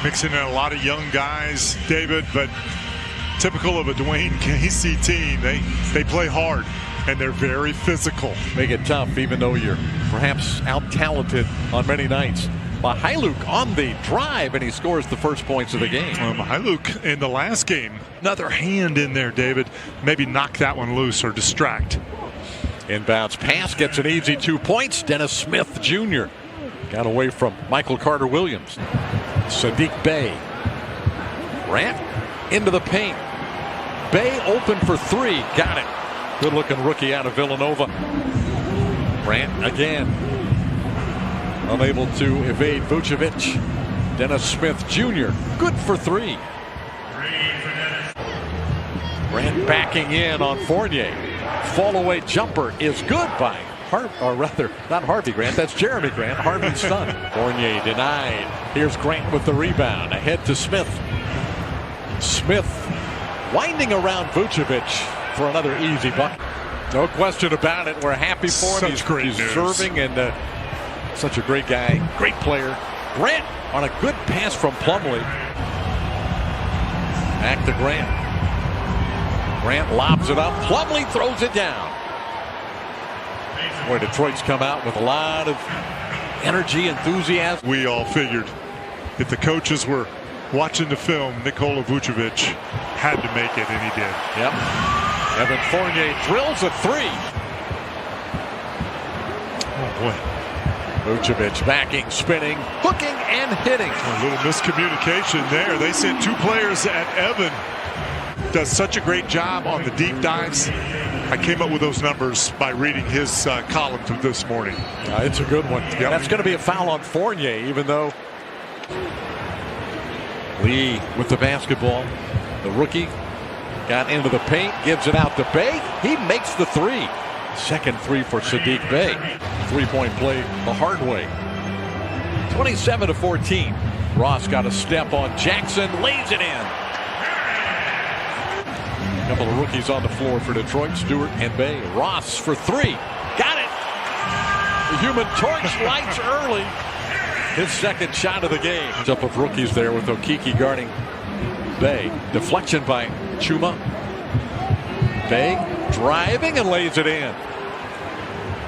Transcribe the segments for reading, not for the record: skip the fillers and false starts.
Mixing in a lot of young guys, David, but typical of a Dwayne Casey team. They play hard, and they're very physical. Make it tough, even though you're perhaps out-talented on many nights. Mihailuk on the drive, and he scores the first points of the game. Mihailuk in the last game, another hand in there, David. Maybe knock that one loose or distract. Inbounds pass gets an easy 2 points. Dennis Smith Jr. got away from Michael Carter-Williams. Sadiq Bey. Grant into the paint. Bey open for three. Got it. Good looking rookie out of Villanova. Grant again. Unable to evade Vucevic. Dennis Smith Jr. good for three. Grant backing in on Fournier. Fall away jumper is good by not Harvey Grant, that's Jeremy Grant, Harvey's son. Fournier denied. Here's Grant with the rebound. Ahead to Smith. Smith winding around Vucevic for another easy bucket. No question about it. We're happy for him. He's deserving and such a great guy, great player. Grant on a good pass from Plumlee. Back to Grant. Grant lobs it up. Plumlee throws it down. Boy, Detroit's come out with a lot of energy, enthusiasm. We all figured if the coaches were watching the film, Nikola Vucevic had to make it, and he did. Yep. Evan Fournier drills a three. Oh, boy. Vucevic backing, spinning, hooking, and hitting. A little miscommunication there. They sent two players at Evan. Does such a great job on the deep dives. I came up with those numbers by reading his column this morning. It's a good one. Yep. That's going to be a foul on Fournier, even though Lee with the basketball. The rookie got into the paint, gives it out to Bey. He makes the three. Second three for Sadiq Bey. Three-point play the hard way. 27-14. Ross got a step on Jackson, lays it in. A couple of rookies on the floor for Detroit, Stewart and Bey. Ross for three. Got it. The Human Torch lights early. His second shot of the game. Up of rookies there with Okiki guarding Bey. Deflection by Chuma. Bey driving and lays it in.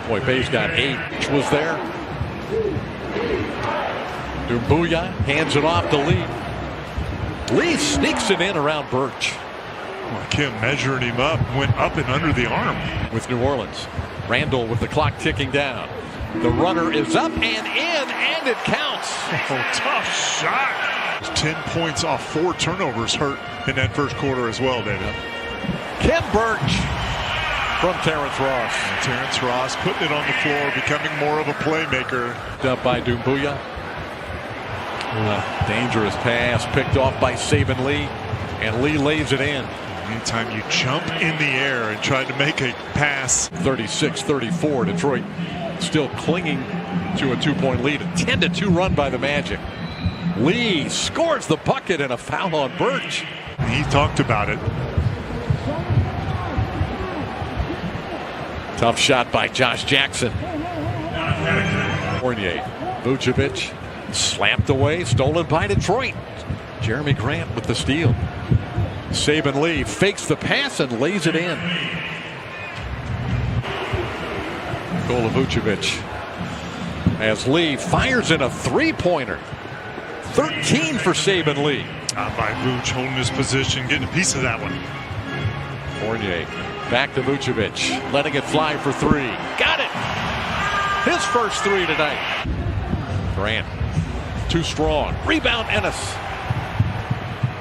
Boy, Bey's got 8. Was there. Doumbouya hands it off to Lee. Lee sneaks it in around Birch. Well, Kim measuring him up, went up and under the arm. With New Orleans. Randall with the clock ticking down. The runner is up and in, and it counts. Oh, tough shot. 10 points off 4 turnovers hurt in that first quarter as well, David. Kim Birch from Terrence Ross. Terrence Ross putting it on the floor, becoming more of a playmaker. Up by Doumbouya. Dangerous pass picked off by Saban Lee, and Lee lays it in. Anytime you jump in the air and try to make a pass. 36-34, Detroit still clinging to a 2-point lead. A 10-2 run by the Magic. Lee scores the bucket and a foul on Birch. He talked about it. Tough shot by Josh Jackson. Fournier. Vucevic slapped away, stolen by Detroit. Jeremy Grant with the steal. Saban Lee fakes the pass and lays it in. Nikola Vucevic as Lee fires in a three-pointer. 13 for Saban Lee. By Vuce holding his position, getting a piece of that one. Fournier back to Vucevic, letting it fly for three. Got it! His first three tonight. Grant, too strong. Rebound Ennis.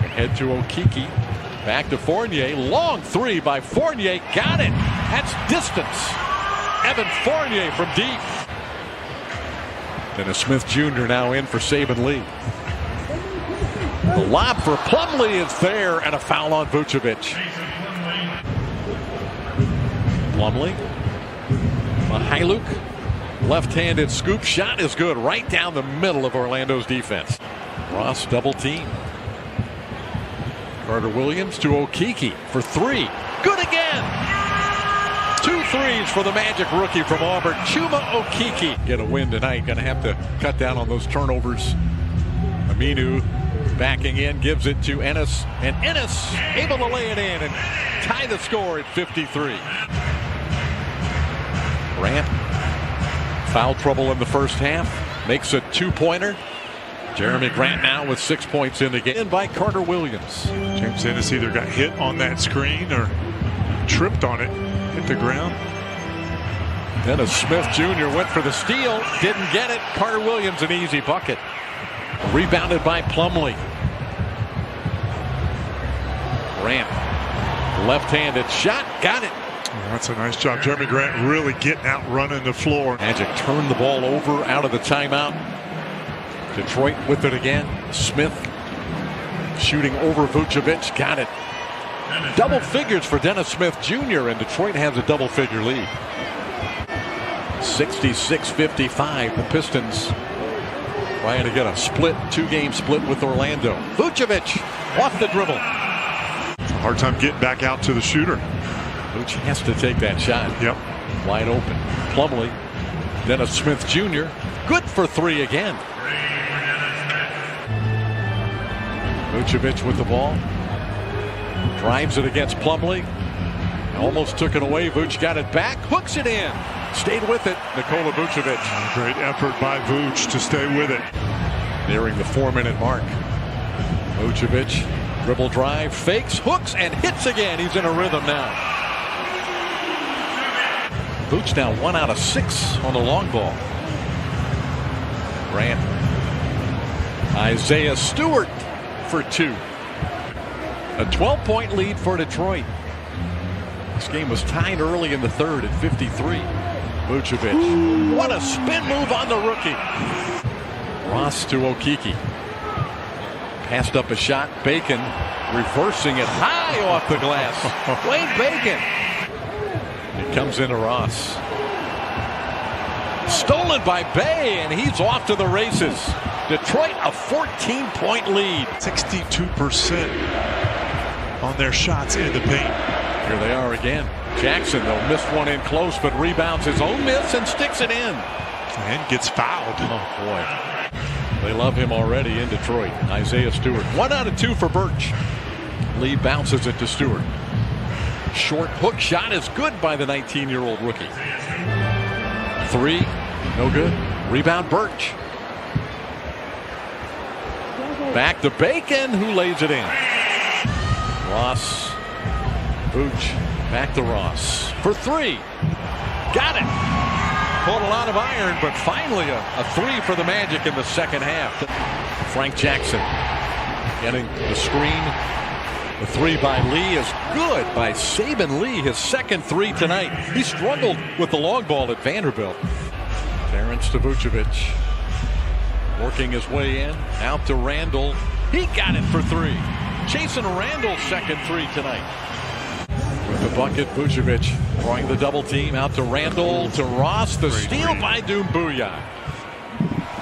Ahead to Okiki. Back to Fournier. Long three by Fournier. Got it. That's distance. Evan Fournier from deep. Dennis Smith Jr. now in for Saban Lee. The lob for Plumlee is there, and a foul on Vucevic. Plumlee. Mihailuk. Left-handed scoop shot is good. Right down the middle of Orlando's defense. Ross double team. Carter-Williams to Okiki for three. Good again. 2 threes for the Magic rookie from Auburn. Chuma Okiki. Get a win tonight. Going to have to cut down on those turnovers. Aminu backing in, gives it to Ennis, and Ennis able to lay it in and tie the score at 53. Grant, foul trouble in the first half, makes a two-pointer. Jeremy Grant now with 6 points in the game by Carter Williams. James Ennis either got hit on that screen or tripped on it, hit the ground. Dennis Smith Jr. went for the steal, didn't get it. Carter Williams an easy bucket. Rebounded by Plumlee. Grant, left-handed shot, got it. Oh, that's a nice job. Jeremy Grant really getting out, running the floor. Magic turned the ball over out of the timeout. Detroit with it again. Smith shooting over Vucevic, got it. Double figures for Dennis Smith Jr. and Detroit has a double-figure lead. 66-55. The Pistons trying to get a split, two-game split with Orlando. Vucevic off the dribble. It's a hard time getting back out to the shooter. Vuce has to take that shot. Yep. Wide open. Plumlee. Dennis Smith Jr. Good for three again. Vucevic with the ball. Drives it against Plumlee. Almost took it away. Vuce got it back. Hooks it in. Stayed with it. Nikola Vucevic. Great effort by Vuce to stay with it. Nearing the 4-minute mark. Vucevic. Dribble drive. Fakes. Hooks and hits again. He's in a rhythm now. Vuce now 1 out of 6 on the long ball. Grant. Isaiah Stewart for 2. A 12-point lead for Detroit. This game was tied early in the third at 53. Vucevic. What a spin move on the rookie. Ross to Okeke. Passed up a shot. Bacon reversing it high off the glass. Wayne Bacon. It comes into Ross. Stolen by Bay, and he's off to the races. Detroit a 14-point lead. 62% on their shots in the paint. Here they are again. Jackson, though, missed one in close, but rebounds his own miss and sticks it in. And gets fouled. Oh, boy. They love him already in Detroit. Isaiah Stewart. 1 out of 2 for Birch. Lee bounces it to Stewart. Short hook shot is good by the 19-year-old rookie. 3, no good. Rebound Birch. Back to Bacon, who lays it in. Ross. Vuce. Back to Ross. For 3. Got it. Pulled a lot of iron, but finally a 3 for the Magic in the second half. Frank Jackson getting the screen. The 3 by Lee is good by Saban Lee, his second 3 tonight. He struggled with the long ball at Vanderbilt. Terrence to Vucevic. Working his way in. Out to Randall. He got it for 3. Chasing Randall's second 3 tonight. With the bucket, Vucevic drawing the double team. Out to Randall, to Ross. The steal by Doumbouya.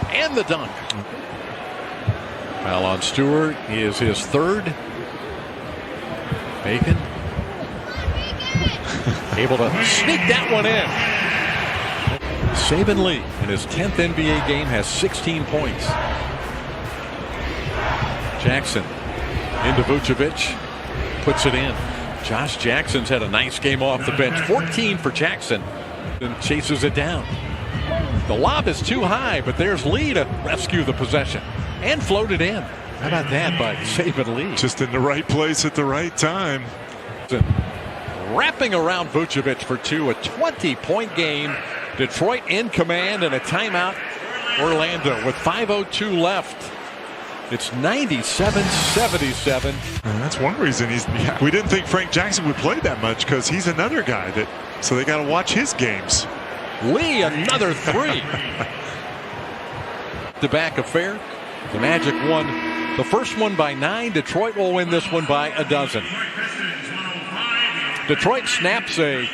And the dunk. Foul on Stewart is his 3rd. Bacon. Able to sneak that one in. Saban Lee in his 10th NBA game has 16 points. Jackson into Vucevic. Puts it in. Josh Jackson's had a nice game off the bench. 14 for Jackson. And chases it down. The lob is too high, but there's Lee to rescue the possession. And float it in. How about that by Saban Lee? Just in the right place at the right time. Wrapping around Vucevic for 2. A 20-point game. Detroit in command and a timeout. Orlando with 5:02 left. It's 97-77. And that's one reason we didn't think Frank Jackson would play that much, because he's another guy that, so they got to watch his games. Lee another 3. The back affair. The Magic won the first one by 9. Detroit will win this one by 12. Detroit snaps a